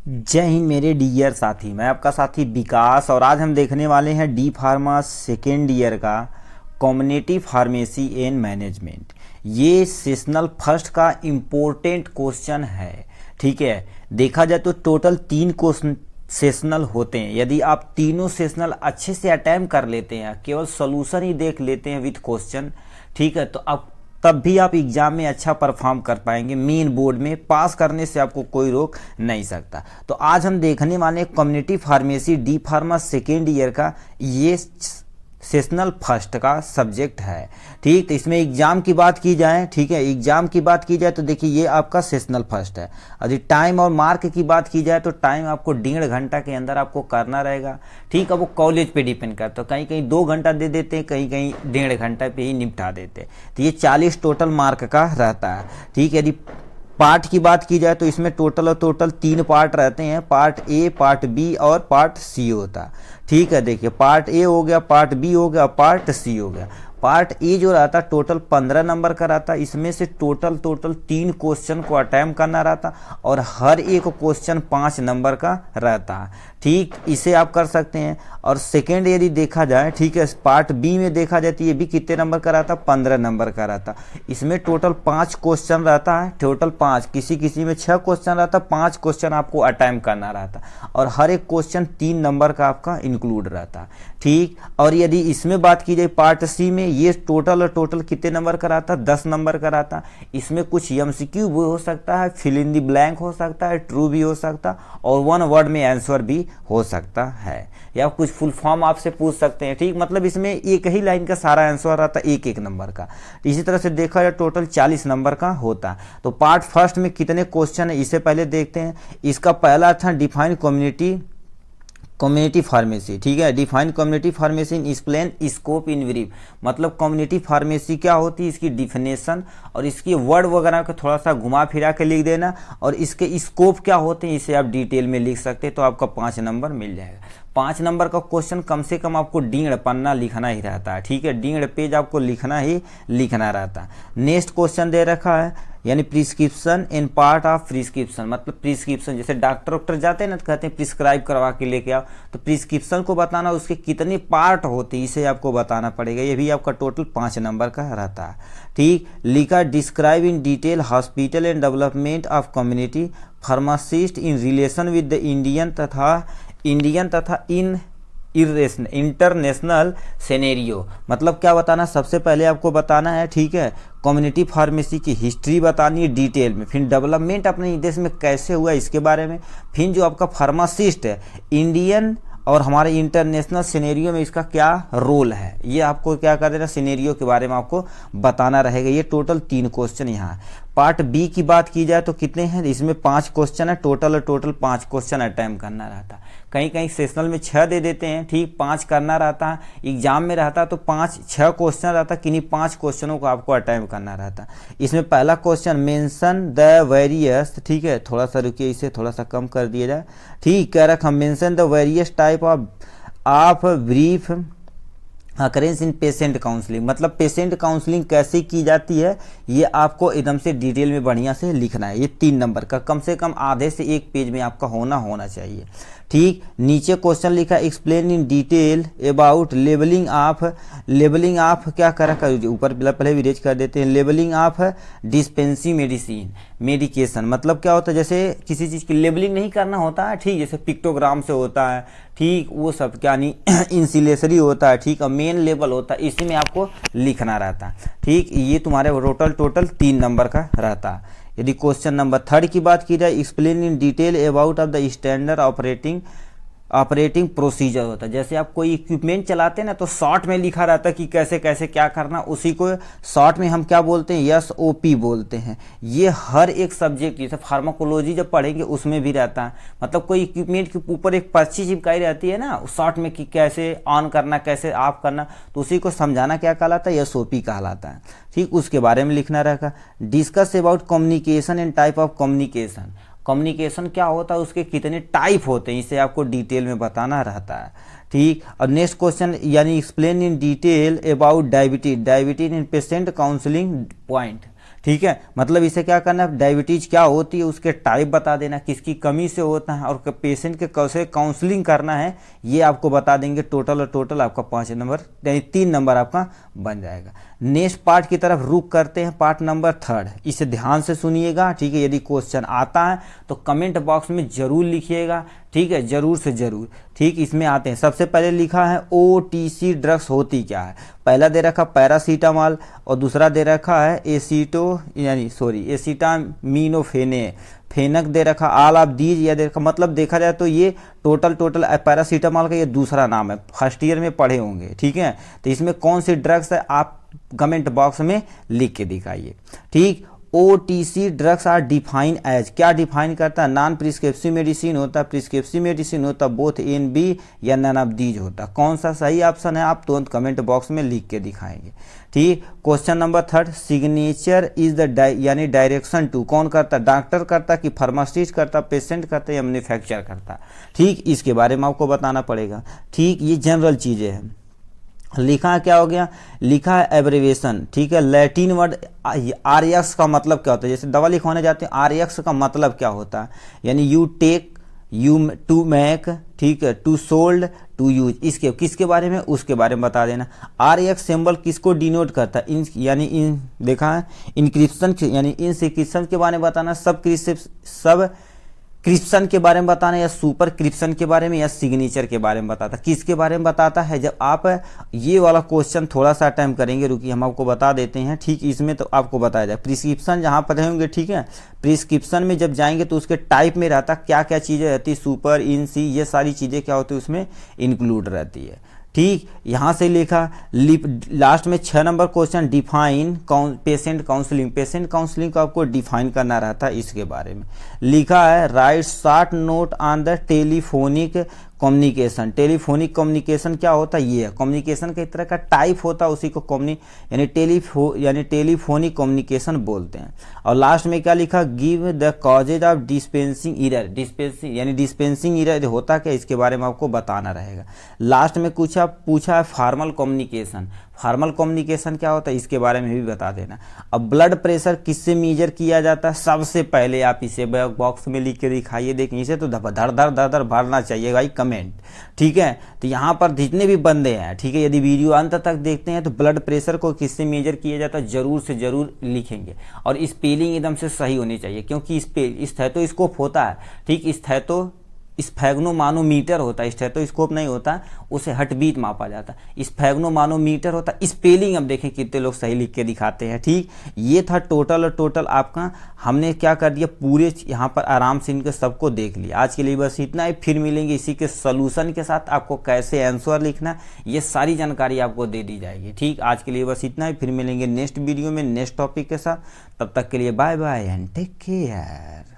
जय हिंद मेरे डियर साथी। मैं आपका साथी विकास और आज हम देखने वाले हैं डी फार्मा सेकेंड ईयर का कम्युनिटी फार्मेसी एंड मैनेजमेंट। ये सेशनल फर्स्ट का इम्पोर्टेंट क्वेश्चन है। ठीक है, देखा जाए तो टोटल 3 क्वेश्चन सेशनल होते हैं। यदि आप तीनों सेशनल अच्छे से अटेम्प्ट कर लेते हैं, केवल सोल्यूशन ही देख लेते हैं विथ क्वेश्चन, ठीक है, तो आप तब भी आप एग्जाम में अच्छा परफॉर्म कर पाएंगे। मेन बोर्ड में पास करने से आपको कोई रोक नहीं सकता। तो आज हम देखने वाले community pharmacy D pharma second year का ये सेशनल फर्स्ट का सब्जेक्ट है। ठीक, तो इसमें एग्जाम की बात की जाए, ठीक है, एग्जाम की बात की जाए तो देखिए ये आपका सेशनल फर्स्ट है। यदि टाइम और मार्क की बात की जाए तो टाइम आपको 1.5 घंटा के अंदर आपको करना रहेगा। ठीक है, वो कॉलेज पे डिपेंड करता है, कहीं कहीं 2 घंटा दे देते हैं, कहीं कहीं 1.5 घंटा पे ही निपटा देते हैं। तो ये 40 टोटल मार्क का रहता है। ठीक है, यदि पार्ट की बात की जाए तो इसमें टोटल 3 पार्ट रहते हैं, पार्ट ए, पार्ट बी और पार्ट सी होता है। ठीक है, देखिए पार्ट ए हो गया, पार्ट बी हो गया, पार्ट सी हो गया। पार्ट ए जो रहता टोटल 15 नंबर का रहता, इसमें से टोटल 3 क्वेश्चन को अटेम्प्ट करना रहता और हर एक क्वेश्चन 5 नंबर का रहता। ठीक, इसे आप कर सकते हैं। और सेकेंड यदि देखा जाए, ठीक है, पार्ट बी में देखा जाए तो ये भी कितने नंबर का रहता, 15 नंबर का रहता। इसमें टोटल 5 क्वेश्चन रहता है, टोटल 5, किसी किसी में 6 क्वेश्चन रहता, 5 क्वेश्चन आपको अटेम्प्ट करना रहता और हर एक क्वेश्चन 3 नंबर का आपका इंक्लूड रहता। ठीक, और यदि इसमें बात की जाए पार्ट सी में, ये टोटल कितने नंबर का रहता, 10 नंबर का रहता। इसमें कुछ एमसीक्यू भी हो सकता है, फिल इन द ब्लैंक हो सकता है, ट्रू भी हो सकता और 1 वर्ड में आंसर भी हो सकता है, या कुछ फुल फॉर्म आपसे पूछ सकते हैं। ठीक, मतलब इसमें एक ही लाइन का सारा आंसर रहता, एक नंबर का। इसी तरह से देखा जाए टोटल 40 नंबर का होता। तो पार्ट फर्स्ट में कितने क्वेश्चन है इसे पहले देखते हैं। इसका पहला था डिफाइन कम्युनिटी फार्मेसी। ठीक है, define community pharmacy in explain scope in brief, मतलब कम्युनिटी फार्मेसी क्या होती है, इसकी डिफिनेशन और इसकी वर्ड वगैरह को थोड़ा सा घुमा फिरा के लिख देना और इसके स्कोप क्या होते हैं इसे आप डिटेल में लिख सकते हैं, तो आपका 5 नंबर मिल जाएगा। 5 नंबर का क्वेश्चन कम से कम आपको 1.5 पन्ना लिखना ही रहता है। ठीक है, 1.5 पेज आपको लिखना ही लिखना रहता है। नेक्स्ट क्वेश्चन दे रखा है यानी prescription in part of prescription, मतलब प्रिस्क्रिप्शन जैसे डॉक्टर जाते हैं ना तो कहते हैं प्रिस्क्राइब करवा के लेके आओ, तो प्रिस्क्रिप्शन को बताना, उसके कितने पार्ट होते हैं इसे आपको बताना पड़ेगा। ये भी आपका टोटल 5 नंबर का रहता है। ठीक, लिखा describe in detail hospital and development of community pharmacist in relation with the Indian तथा इंटरनेशनल सिनेरियो, मतलब क्या बताना, सबसे पहले आपको बताना है, ठीक है, कम्युनिटी फार्मेसी की हिस्ट्री बतानी है डिटेल में, फिर डेवलपमेंट अपने देश में कैसे हुआ इसके बारे में, फिर जो आपका फार्मासिस्ट है इंडियन और हमारे इंटरनेशनल सिनेरियो में इसका क्या रोल है, ये आपको क्या कर देना, सिनेरियो के बारे में आपको बताना रहेगा। ये टोटल 3 क्वेश्चन यहाँ है। पार्ट बी की बात की जाए तो कितने हैं, इसमें 5 क्वेश्चन है, टोटल 5 क्वेश्चन अटेम्प्ट करना रहता है। कहीं कहीं सेशनल में 6 दे देते हैं, ठीक, 5 करना रहता है। एग्जाम में रहता तो 6 क्वेश्चन रहता, किन्हीं 5 क्वेश्चनों को आपको अटेम्प्ट करना रहता। इसमें पहला क्वेश्चन मेंशन द वेरियस, ठीक है, थोड़ा सा रुकिए, इसे थोड़ा सा कम कर दिया जाए। ठीक, कह रखा mention the various type of brief occurrence in patient counselling, मतलब पेशेंट काउंसलिंग कैसे की जाती है ये आपको एकदम से डिटेल में बढ़िया से लिखना है। ये 3 नंबर का कम से कम आधे से 1 पेज में आपका होना चाहिए। ठीक, नीचे क्वेश्चन लिखा explain in detail about labelling of क्या करा कर, ऊपर पहले भी रेज कर देते हैं, लेबलिंग ऑफ डिस्पेंसिंग मेडिकेशन, मतलब क्या होता है, जैसे किसी चीज़ की लेबलिंग नहीं करना होता है, ठीक, जैसे पिक्टोग्राम से होता है, ठीक, वो सब क्या नहीं इंसिलेसरी होता है, ठीक, और मेन लेबल होता है, इसी में आपको लिखना रहता है। ठीक, ये तुम्हारे टोटल 3 नंबर का रहता है। यदि क्वेश्चन नंबर 3 की बात की जाए explain in detail about of the standard operating procedure होता है, जैसे आप कोई इक्विपमेंट चलाते हैं ना तो शॉर्ट में लिखा रहता है कि कैसे कैसे क्या करना, उसी को शॉर्ट में हम क्या बोलते हैं, SOP बोलते हैं। ये हर एक सब्जेक्ट जैसे फार्माकोलॉजी जब पढ़ेंगे उसमें भी रहता है, मतलब कोई इक्विपमेंट के ऊपर एक पर्ची चिपकाई रहती है ना शॉर्ट में कि कैसे ऑन करना, कैसे ऑफ करना, तो उसी को समझाना क्या कहलाता है, SOP कहलाता है। ठीक, उसके बारे में लिखना रहेगा। Discuss about communication and type of communication क्या होता है, उसके कितने टाइप होते हैं, इसे आपको डिटेल में बताना रहता है। ठीक, और नेक्स्ट क्वेश्चन यानी explain in detail about diabetes in patient counselling point, ठीक है, मतलब इसे क्या करना है, डायबिटीज क्या होती है उसके टाइप बता देना, किसकी कमी से होता है और पेशेंट के कैसे काउंसलिंग करना है ये आपको बता देंगे। टोटल और टोटल आपका 5 नंबर यानी 3 नंबर आपका बन जाएगा। नेक्स्ट पार्ट की तरफ रुक करते हैं, पार्ट नंबर 3। इसे ध्यान से सुनिएगा, ठीक है। यदि क्वेश्चन आता है तो कमेंट बॉक्स में जरूर लिखिएगा, ठीक है, जरूर से जरूर। ठीक, इसमें आते हैं। सबसे पहले लिखा है OTC ड्रग्स होती क्या है। पहला दे रखा पैरासीटामॉल और दूसरा दे रखा है एसिटामिनोफेने, फेनक दे रखा, ऑल ऑफ दीज या दे रखा। मतलब देखा जाए तो ये टोटल पैरासीटामॉल का ये दूसरा नाम है, फर्स्ट ईयर में पढ़े होंगे, ठीक है। तो इसमें कौन सी ड्रग्स है आप कमेंट बॉक्स में लिख के दिखाइए, ठीक। OTC drugs are define as, क्या डिफाइन करता है, नॉन प्रिस्क्रिप्शन मेडिसिन होता है, प्रिस्क्रिप्शन मेडिसिन होता है, बोथ NB या नन ऑफ दीज होता है। कौन सा सही ऑप्शन है आप तुरंत कमेंट बॉक्स में लिख के दिखाएंगे, ठीक। Question number 3, signature is the यानी डायरेक्शन टू, कौन करता है, डॉक्टर करता कि फार्मासिस्ट करता, पेशेंट करता या मैन्युफैक्चर करता, ठीक। इसके बारे में आपको बताना पड़ेगा, ठीक। ये जनरल चीजें हैं। लिखा है क्या हो गया, लिखा है एब्रिविएशन, ठीक है। लैटिन वर्ड RX का मतलब क्या होता है, जैसे दवा लिखवाने जाते हैं RX का मतलब क्या होता है, यानी you take, you to make, ठीक है, टू सोल्ड, टू यूज। इसके किसके बारे में, उसके बारे में बता देना। RX सिंबल किसको डिनोट करता है, इन यानी इन देखा है इंक्रिप्शन यानी इनक्रिप्शन के बारे में बताना, सब क्रिप्शन के बारे में बताना, या सुपर क्रिप्शन के बारे में, या सिग्नेचर के बारे में बताता, किसके बारे में बताता है। जब आप ये वाला क्वेश्चन थोड़ा सा टाइम करेंगे, रुकिए हम आपको बता देते हैं, ठीक। इसमें तो आपको बताया जाए प्रिस्क्रिप्शन जहाँ पर होंगे, ठीक है। प्रिस्क्रिप्शन में जब जाएंगे तो उसके टाइप में रहता क्या क्या चीज़ें रहती, सुपर, इन, सी, ये सारी चीज़ें क्या होती है उसमें इंक्लूड रहती है, ठीक। यहाँ से लिखा लास्ट में 6 number question, define patient counselling, patient counselling को आपको डिफाइन करना रहता है, इसके बारे में लिखा है। Right short note on the telephonic communication, telephonic communication क्या होता है, ये है कम्युनिकेशन का एक तरह का टाइप होता है, उसी को यानी टेलीफोनिक कम्युनिकेशन बोलते हैं। और लास्ट में क्या लिखा, give the causes of dispensing error, dispensing यानी डिस्पेंसिंग एरर होता क्या, इसके बारे में आपको बताना रहेगा। लास्ट में पूछा है फार्मल कम्युनिकेशन, फार्मल कम्युनिकेशन क्या होता है इसके बारे में भी बता देना। अब ब्लड प्रेशर किससे मेजर किया जाता है, सबसे पहले आप इसे बॉक्स में लिख के दिखाइए, देखिए इसे तो धर धर भरना चाहिए भाई कमेंट, ठीक है। तो यहाँ पर जितने भी बंदे हैं, ठीक है, यदि वीडियो अंत तक देखते हैं तो ब्लड प्रेशर को किससे मेजर किया जाता है जरूर से जरूर लिखेंगे, और स्पेलिंग एकदम से सही होनी चाहिए, क्योंकि स्टेथोस्कोप होता है, ठीक, स्फैग्नोमानोमीटर होता है, स्टेथोस्कोप नहीं होता, उसे हार्टबीट मापा जाता है, स्फैग्नोमानोमीटर होता है। स्पेलिंग अब देखें कितने लोग सही लिख के दिखाते हैं, ठीक। ये था टोटल और टोटल आपका, हमने क्या कर दिया पूरे यहाँ पर आराम से इनके सबको देख लिया। आज के लिए बस इतना ही, फिर मिलेंगे इसी के सोल्यूशन के साथ, आपको कैसे आंसर लिखना ये सारी जानकारी आपको दे दी जाएगी, ठीक। आज के लिए बस इतना ही, फिर मिलेंगे नेक्स्ट वीडियो में नेक्स्ट टॉपिक के साथ। तब तक के लिए bye bye and take care.